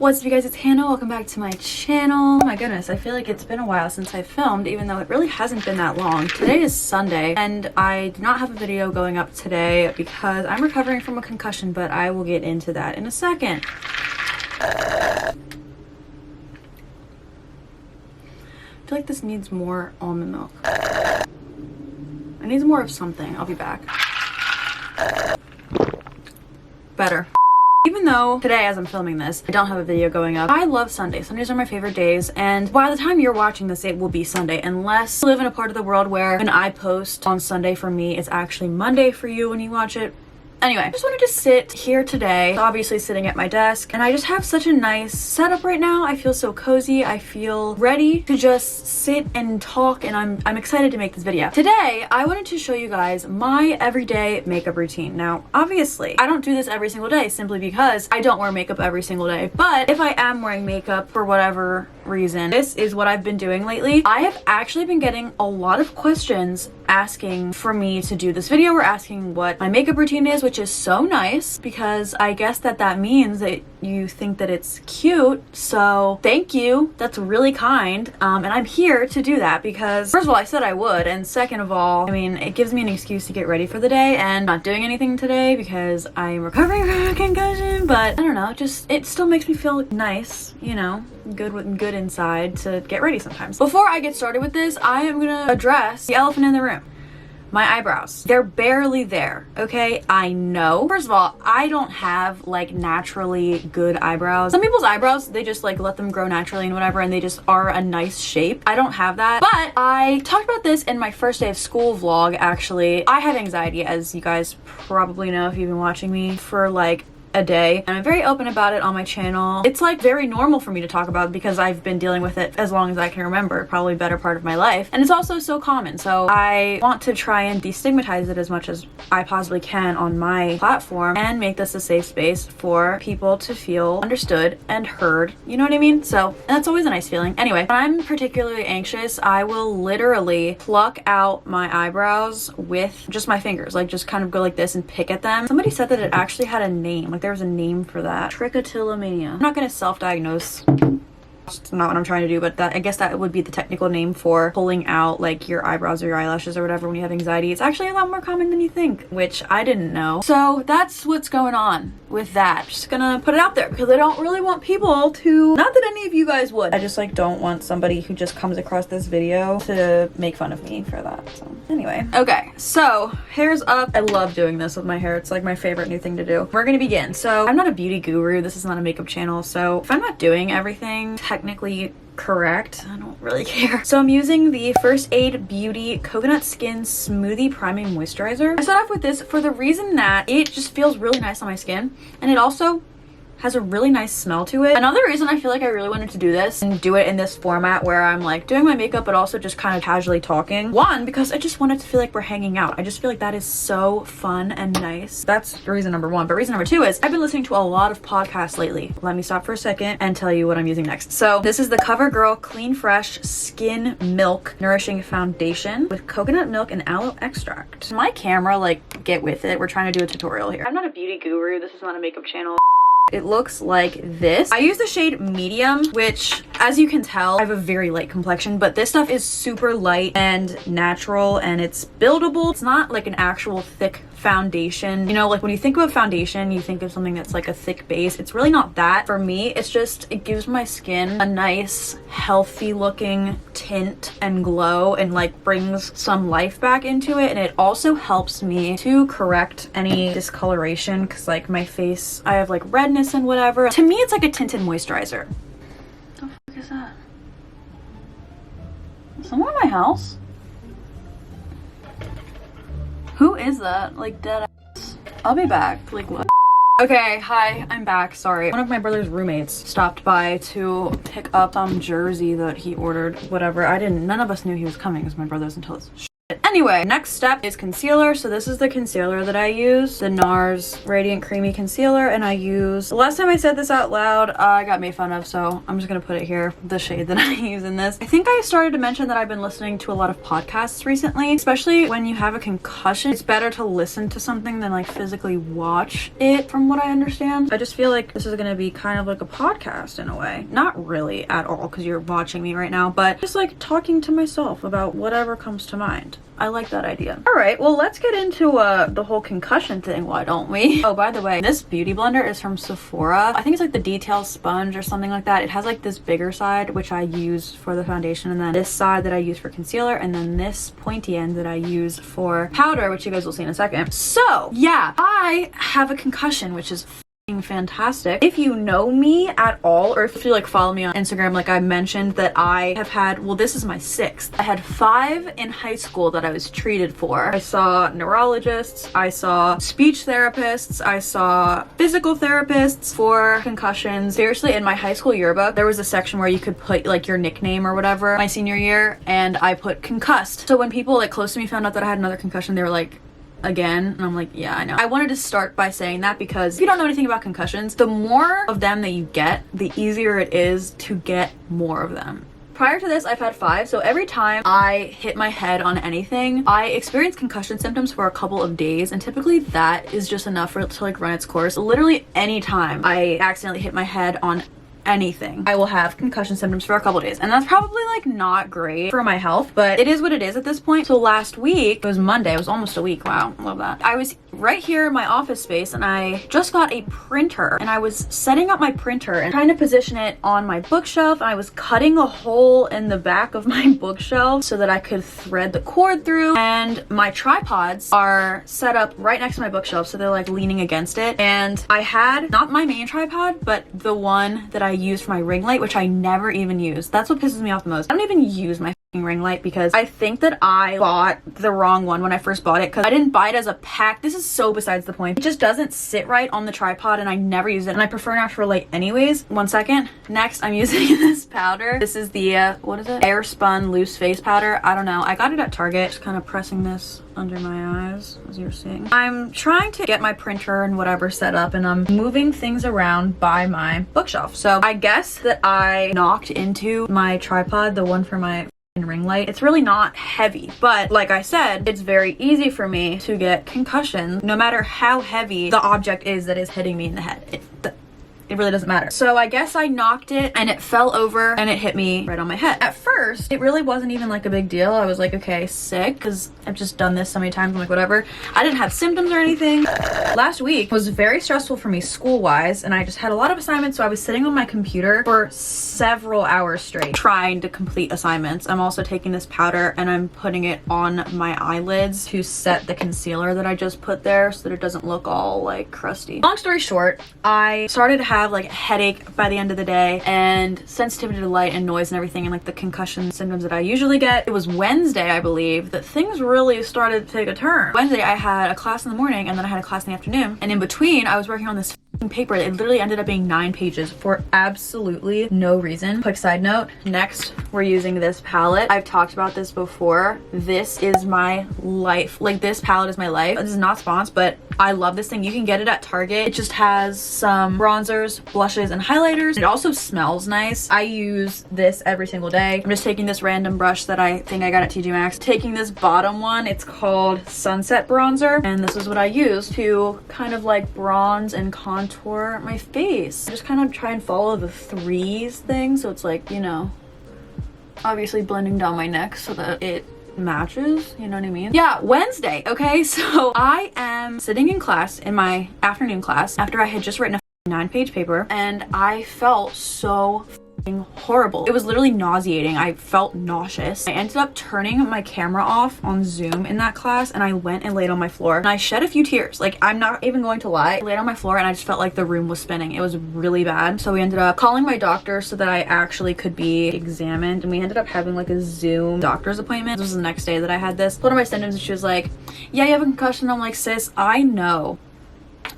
What's up, you guys? It's Hannah. Welcome back to my channel. Oh my goodness, I feel like it's been a while since I filmed, even though it really hasn't been that long. Today is Sunday, and I do not have a video going up today because I'm recovering from a concussion, but I will get into that in a second. I feel like this needs more almond milk. It needs more of something. I'll be back. Better. Even though today, as I'm filming this, I don't have a video going up, I love Sundays. Sundays are my favorite days, and by the time you're watching this, it will be Sunday, unless you live in a part of the world where when I post on Sunday for me, it's actually Monday for you when you watch it. Anyway, I just wanted to sit here today, obviously sitting at my desk, and I just have such a nice setup right now. I feel so cozy. I feel ready to just sit and talk, and I'm excited to make this video. Today, I wanted to show you guys my everyday makeup routine. Now, obviously, I don't do this every single day simply because I don't wear makeup every single day, but if I am wearing makeup for whatever reason, this is what I've been doing lately. I have actually been getting a lot of questions asking for me to do this video or asking what my makeup routine is, which is so nice because I guess that means that you think that it's cute. So thank you. That's really kind. And I'm here to do that because first of all, I said I would. And second of all, I mean, it gives me an excuse to get ready for the day, and not doing anything today because I'm recovering from a concussion, but I don't know, just, it still makes me feel nice, you know, good inside to get ready sometimes. Before I get started with this, I am gonna address the elephant in the room. My eyebrows. They're barely there, okay? I know. First of all, I don't have like naturally good eyebrows. Some people's eyebrows, they just like let them grow naturally and whatever, and they just are a nice shape. I don't have that, but I talked about this in my first day of school vlog, actually. I have anxiety, as you guys probably know if you've been watching me for like a day, and I'm very open about it on my channel. It's like very normal for me to talk about because I've been dealing with it as long as I can remember, probably better part of my life, and it's also so common. So I want to try and destigmatize it as much as I possibly can on my platform and make this a safe space for people to feel understood and heard, you know what I mean? So, and that's always a nice feeling. Anyway, when I'm particularly anxious, I will literally pluck out my eyebrows with just my fingers, like just kind of go like this and pick at them. Somebody said that it actually had a name, like there was a name for that. Trichotillomania. I'm not gonna self-diagnose. It's not what I'm trying to do, but that, I guess that would be the technical name for pulling out like your eyebrows or your eyelashes or whatever when you have anxiety. It's actually a lot more common than you think, which I didn't know. So that's what's going on with that. Just gonna put it out there because I don't really want people to, not that any of you guys would, I just like don't want somebody who just comes across this video to make fun of me for that. So anyway, okay, so hair's up. I love doing this with my hair. It's like my favorite new thing to do. We're gonna begin. So I'm not a beauty guru. This is not a makeup channel. So if I'm not doing everything technically correct, I don't really care. So I'm using the First Aid Beauty Coconut Skin Smoothie Priming Moisturizer. I start off with this for the reason that it just feels really nice on my skin, and it also has a really nice smell to it. Another reason I feel like I really wanted to do this and do it in this format where I'm like doing my makeup but also just kind of casually talking. One, because I just wanted to feel like we're hanging out. I just feel like that is so fun and nice. That's reason number one. But reason number two is I've been listening to a lot of podcasts lately. Let me stop for a second and tell you what I'm using next. So this is the CoverGirl Clean Fresh Skin Milk Nourishing Foundation with coconut milk and aloe extract. My camera, like, get with it. We're trying to do a tutorial here. I'm not a beauty guru. This is not a makeup channel. It looks like this. I use the shade medium, which as you can tell, I have a very light complexion, but this stuff is super light and natural and it's buildable. It's not like an actual thick foundation. You know, like when you think about foundation, you think of something that's like a thick base. It's really not that. For me, it's just, it gives my skin a nice, healthy looking tint and glow and like brings some life back into it. And it also helps me to correct any discoloration because like my face, I have like redness and whatever. To me, it's like a tinted moisturizer. What the fuck is that? Is someone in my house? Who is that? Like dead ass. I'll be back. Like what? Okay, hi, I'm back. Sorry. One of my brother's roommates stopped by to pick up some jersey that he ordered. Whatever. None of us knew he was coming as my brother's until this shit. Anyway, next step is concealer. So this is the concealer that I use, the NARS Radiant Creamy Concealer, and I use, the last time I said this out loud, I got made fun of, so I'm just gonna put it here, the shade that I use in this. I think I started to mention that I've been listening to a lot of podcasts recently, especially when you have a concussion. It's better to listen to something than like physically watch it, from what I understand. I just feel like this is gonna be kind of like a podcast in a way. Not really at all, because you're watching me right now, but just like talking to myself about whatever comes to mind. I like that idea. All right, well, let's get into the whole concussion thing, why don't we? Oh, by the way, this beauty blender is from Sephora. I think it's like the detail sponge or something like that. It has like this bigger side, which I use for the foundation, and then this side that I use for concealer, and then this pointy end that I use for powder, which you guys will see in a second. So yeah, I have a concussion, which is fantastic. If you know me at all, or if you like follow me on Instagram, like I mentioned that I have had, well, this is my 6th. I had 5 in high school that I was treated for. I saw neurologists, I saw speech therapists, I saw physical therapists for concussions. Seriously, in my high school yearbook, there was a section where you could put like your nickname or whatever my senior year, and I put concussed. So when people like close to me found out that I had another concussion, they were like, again? And I'm like, yeah, I know. I wanted to start by saying that because if you don't know anything about concussions, the more of them that you get, the easier it is to get more of them. Prior to this, I've had 5, so every time I hit my head on anything, I experience concussion symptoms for a couple of days, and typically that is just enough for it to like run its course. Literally any time I accidentally hit my head on anything, I will have concussion symptoms for a couple days, and that's probably like not great for my health, but it is what it is at this point. So last week, it was Monday, it was almost a week, wow, love that. I was right here in my office space, and I just got a printer, and I was setting up my printer and trying to position it on my bookshelf, and I was cutting a hole in the back of my bookshelf so that I could thread the cord through, and my tripods are set up right next to my bookshelf, so they're like leaning against it, and I had not my main tripod, but the one that I use for my ring light, which I never even use. That's what pisses me off the most. I don't even use my ring light because I think that I bought the wrong one when I first bought it, because I didn't buy it as a pack. This is so besides the point. It just doesn't sit right on the tripod, and I never use it, and I prefer natural light anyways. One second. Next, I'm using this powder. This is the what is it, air spun loose face powder. I don't know, I got it at Target. Just kind of pressing this under my eyes, as you're seeing. I'm trying to get my printer and whatever set up, and I'm moving things around by my bookshelf. So I guess that I knocked into my tripod, the one for my ring light. It's really not heavy, but like I said, it's very easy for me to get concussions no matter how heavy the object is that is hitting me in the head. It really doesn't matter. So I guess I knocked it, and it fell over, and it hit me right on my head. At first, it really wasn't even like a big deal. I was like, okay, sick, because I've just done this so many times. I'm like, whatever. I didn't have symptoms or anything. Last week was very stressful for me school-wise, and I just had a lot of assignments, so I was sitting on my computer for several hours straight trying to complete assignments. I'm also taking this powder, and I'm putting it on my eyelids to set the concealer that I just put there so that it doesn't look all like crusty. Long story short, I started to have like a headache by the end of the day, and sensitivity to light and noise and everything, and like the concussion symptoms that I usually get. It was Wednesday, I believe, that things really started to take a turn. Wednesday, I had a class in the morning, and then I had a class in the afternoon, and in between, I was working on this paper. It literally ended up being 9 pages for absolutely no reason. Quick side note, next we're using this palette. I've talked about this before. This is my life. Like, this palette is my life. This is not sponsored, but I love this thing. You can get it at Target. It just has some bronzers, blushes, and highlighters. It also smells nice. I use this every single day. I'm just taking this random brush that I think I got at TJ Maxx, taking this bottom one. It's called Sunset Bronzer, and this is what I use to kind of like bronze and contour my face. I just kind of try and follow the 3s thing, so it's like, you know, obviously blending down my neck so that it matches, you know what I mean? Yeah, Wednesday, okay? So I am sitting in class, in my afternoon class, after I had just written a 9-page paper, and I felt so horrible. It was literally nauseating. I felt nauseous. I ended up turning my camera off on Zoom in that class, and I went and laid on my floor, and I shed a few tears. Like, I'm not even going to lie. I laid on my floor, and I just felt like the room was spinning. It was really bad. So we ended up calling my doctor so that I actually could be examined, and we ended up having like a Zoom doctor's appointment. This was the next day that I had this. Told her my symptoms, and she was like, yeah, you have a concussion. I'm like, sis, I know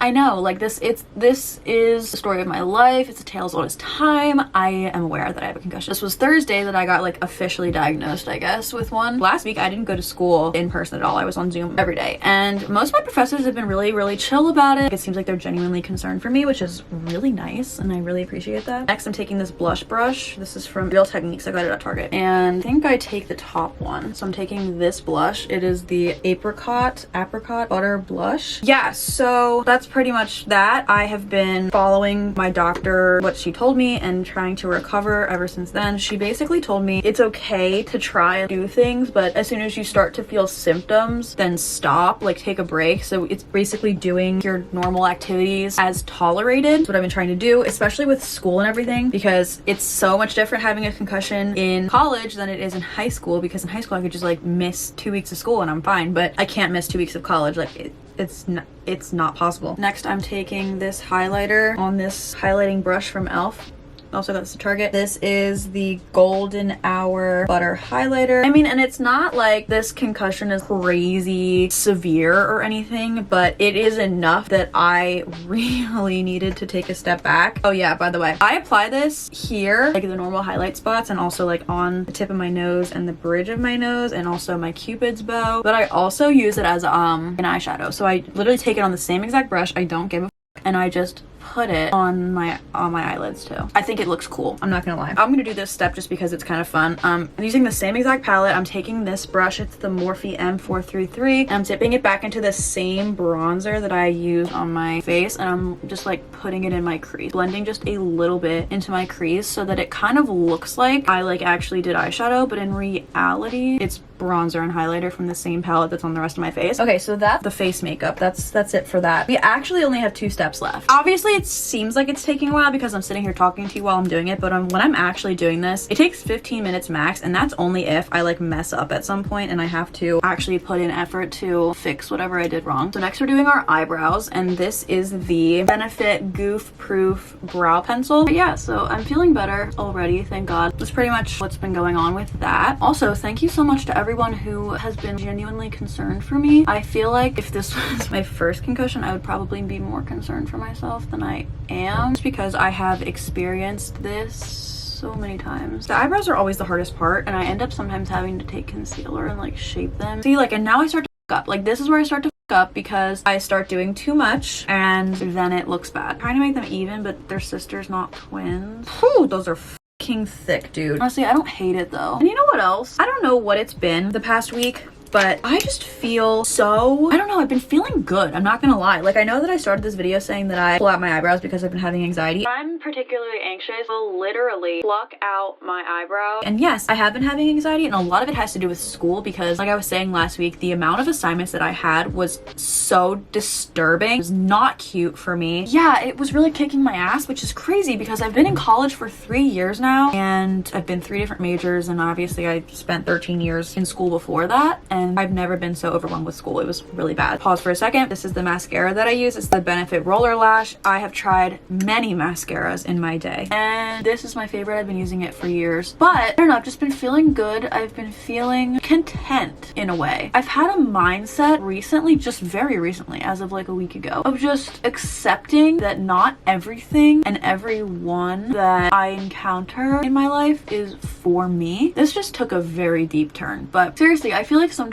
I know, like this is the story of my life. It's a tale as old as time. I am aware that I have a concussion. This was Thursday that I got like officially diagnosed, I guess, with one. Last week I didn't go to school in person at all. I was on Zoom every day, and most of my professors have been really chill about it. It seems like they're genuinely concerned for me, which is really nice, and I really appreciate that. Next, I'm taking this blush brush. This is from Real Techniques. I got it at Target, and I think I take the top one. So I'm taking this blush. It is the apricot butter blush. Yeah, so that's pretty much that. I have been following my doctor, what she told me, and trying to recover ever since then. She basically told me it's okay to try and do things, but as soon as you start to feel symptoms, then stop, like take a break. So it's basically doing your normal activities as tolerated. That's what I've been trying to do, especially with school and everything, because it's so much different having a concussion in college than it is in high school, because in high school I could just like miss 2 weeks of school and I'm fine, but I can't miss 2 weeks of college. Like it's not possible. Next, I'm taking this highlighter on this highlighting brush from e.l.f. Also got this at Target. This is the Golden Hour Butter Highlighter. I mean, and it's not like this concussion is crazy severe or anything, but it is enough that I really needed to take a step back. Oh yeah, by the way, I apply this here, like the normal highlight spots, and also like on the tip of my nose and the bridge of my nose, and also my Cupid's bow. But I also use it as an eyeshadow. So I literally take it on the same exact brush. I don't give a and I just put it on my eyelids too. I think it looks cool, I'm not gonna lie. I'm gonna do this step just because it's kind of fun. I'm using the same exact palette. I'm taking this brush, it's the Morphe M433, and I'm dipping it back into the same bronzer that I used on my face, and I'm just like putting it in my crease, blending just a little bit into my crease so that it kind of looks like I like actually did eyeshadow, but in reality it's bronzer and highlighter from the same palette that's on the rest of my face. Okay, so that's the face makeup. That's it for that. We actually only have 2 steps left. Obviously it seems like it's taking a while because I'm sitting here talking to you while I'm doing it, but when I'm actually doing this, it takes 15 minutes max, and that's only if I like mess up at some point and I have to actually put in effort to fix whatever I did wrong. So next we're doing our eyebrows, and this is the Benefit Goof Proof Brow Pencil. But yeah, so I'm feeling better already, thank God. That's pretty much what's been going on with that. Also, thank you so much to everyone who has been genuinely concerned for me. I feel like if this was my first concussion, I would probably be more concerned for myself than I am, just because I have experienced this so many times. The eyebrows are always the hardest part, and I end up sometimes having to take concealer and like shape them. See, like, and now I start to fuck up. Like, this is where I start to fuck up because I start doing too much and then it looks bad. I'm trying to make them even, but they're sisters, not twins. Whew, those are fucking thick, dude. Honestly, I don't hate it though. And you know what else? I don't know what it's been the past week, but I just feel so, I don't know, I've been feeling good. I'm not gonna lie. Like, I know that I started this video saying that I pull out my eyebrows because I've been having anxiety. I'm particularly anxious. I'll literally pluck out my eyebrow. And yes, I have been having anxiety, and a lot of it has to do with school because, like I was saying last week, the amount of assignments that I had was so disturbing. It was not cute for me. Yeah, it was really kicking my ass, which is crazy because I've been in college for 3 years now, and I've been 3 different majors, and obviously I spent 13 years in school before that, and I've never been so overwhelmed with school. It was really bad. Pause for a second. This is the mascara that I use. It's the Benefit Roller Lash. I have tried many mascaras in my day, and this is my favorite. I've been using it for years, but I don't know, I've just been feeling good. I've been feeling content in a way. I've had a mindset recently, just very recently, as of like a week ago, of just accepting that not everything and everyone that I encounter in my life is for me. This just took a very deep turn, but seriously, I feel like sometimes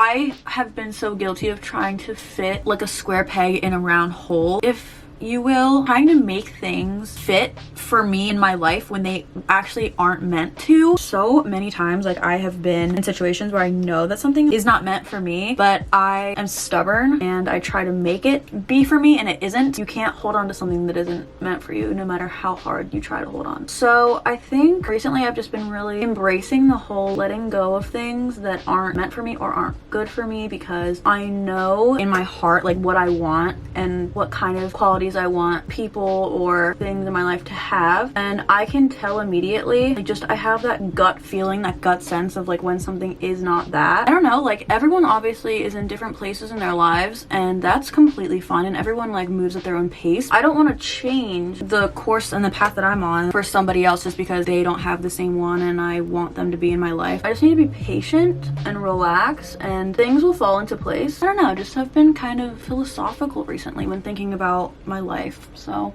I have been so guilty of trying to fit like a square peg in a round hole, if you will, trying to make things fit for me in my life when they actually aren't meant to. So many times, like, I have been in situations where I know that something is not meant for me, but I am stubborn and I try to make it be for me, and it isn't. You can't hold on to something that isn't meant for you, no matter how hard you try to hold on. So I think recently I've just been really embracing the whole letting go of things that aren't meant for me or aren't good for me, because I know in my heart like what I want and what kind of qualities qualities I want people or things in my life to have, and I can tell immediately. Like, just I have that gut feeling, that gut sense of like when something is not that. I don't know, like everyone obviously is in different places in their lives, and that's completely fine, and everyone like moves at their own pace. I don't want to change the course and the path that I'm on for somebody else just because they don't have the same one and I want them to be in my life. I just need to be patient and relax, and things will fall into place. I don't know, just have been kind of philosophical recently when thinking about my life, so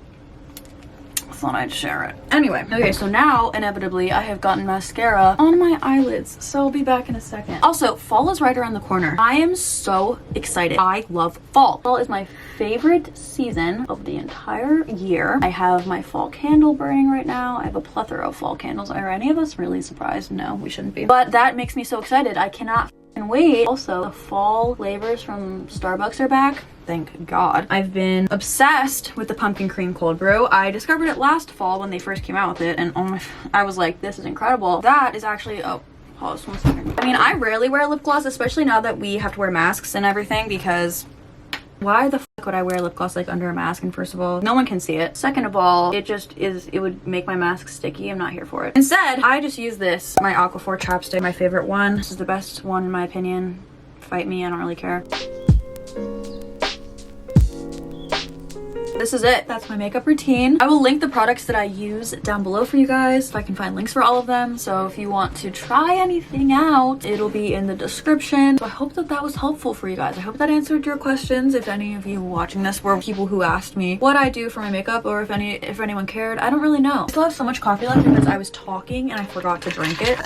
I thought I'd share it. Anyway, okay, so now inevitably I have gotten mascara on my eyelids, so I'll be back in a second. Also, fall is right around the corner. I am so excited. I love fall. Fall is my favorite season of the entire year. I have my fall candle burning right now. I have a plethora of fall candles. Are any of us really surprised? No, we shouldn't be. But that makes me so excited. I cannot wait. Also, the fall flavors from Starbucks are back. Thank God. I've been obsessed with the pumpkin cream cold brew. I discovered it last fall when they first came out with it, and oh my, I was like, this is incredible. That is actually, oh, pause 1 second. I mean, I rarely wear lip gloss, especially now that we have to wear masks and everything, because why the fuck would I wear lip gloss like under a mask? And first of all, no one can see it. Second of all, it just is, it would make my mask sticky. I'm not here for it. Instead, I just use this, my Aquaphor chapstick, my favorite one. This is the best one in my opinion. Fight me, I don't really care. This is it. That's my makeup routine. I will link the products that I use down below for you guys if I can find links for all of them. So if you want to try anything out, it'll be in the description. So I hope that that was helpful for you guys. I hope that answered your questions. If any of you watching this were people who asked me what I do for my makeup, or if anyone cared, I don't really know. I still have so much coffee left because I was talking and I forgot to drink it.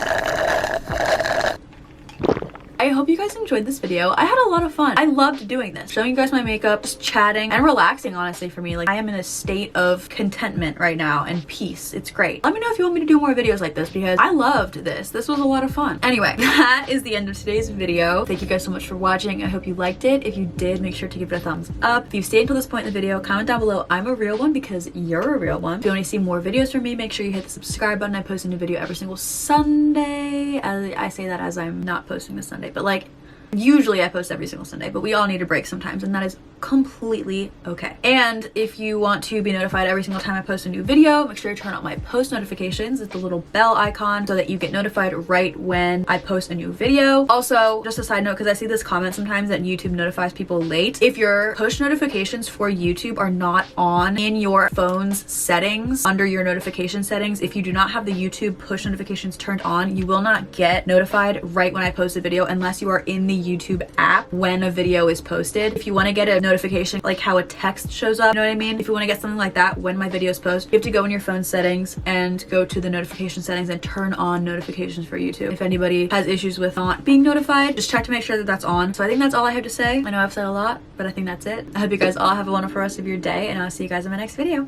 I hope you guys enjoyed this video. I had a lot of fun. I loved doing this, showing you guys my makeup, just chatting and relaxing. Honestly, for me, like, I am in a state of contentment right now and peace. It's great. Let me know if you want me to do more videos like this, because I loved this. This was a lot of fun. Anyway, that is the end of today's video. Thank you guys so much for watching. I hope you liked it. If you did, make sure to give it a thumbs up. If you stayed until this point in the video, comment down below I'm a real one, because you're a real one. If you want to see more videos from me, make sure you hit the subscribe button. I post a new video every single Sunday. I say that as I'm not posting this Sunday, but like, usually I post every single Sunday, but we all need a break sometimes, and that is completely okay. And if you want to be notified every single time I post a new video, make sure you turn on my post notifications. It's the little bell icon so that you get notified right when I post a new video. Also, just a side note, because I see this comment sometimes that YouTube notifies people late. If your push notifications for YouTube are not on in your phone's settings, under your notification settings, if you do not have the YouTube push notifications turned on, you will not get notified right when I post a video unless you are in the YouTube app when a video is posted. If you want to get a notification like how a text shows up, you know what I mean? If you want to get something like that when my videos post, you have to go in your phone settings and go to the notification settings and turn on notifications for YouTube. If anybody has issues with not being notified, just check to make sure that that's on. So I think that's all I have to say. I know I've said a lot, but I think that's it. I hope you guys all have a wonderful rest of your day, and I'll see you guys in my next video.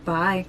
Bye.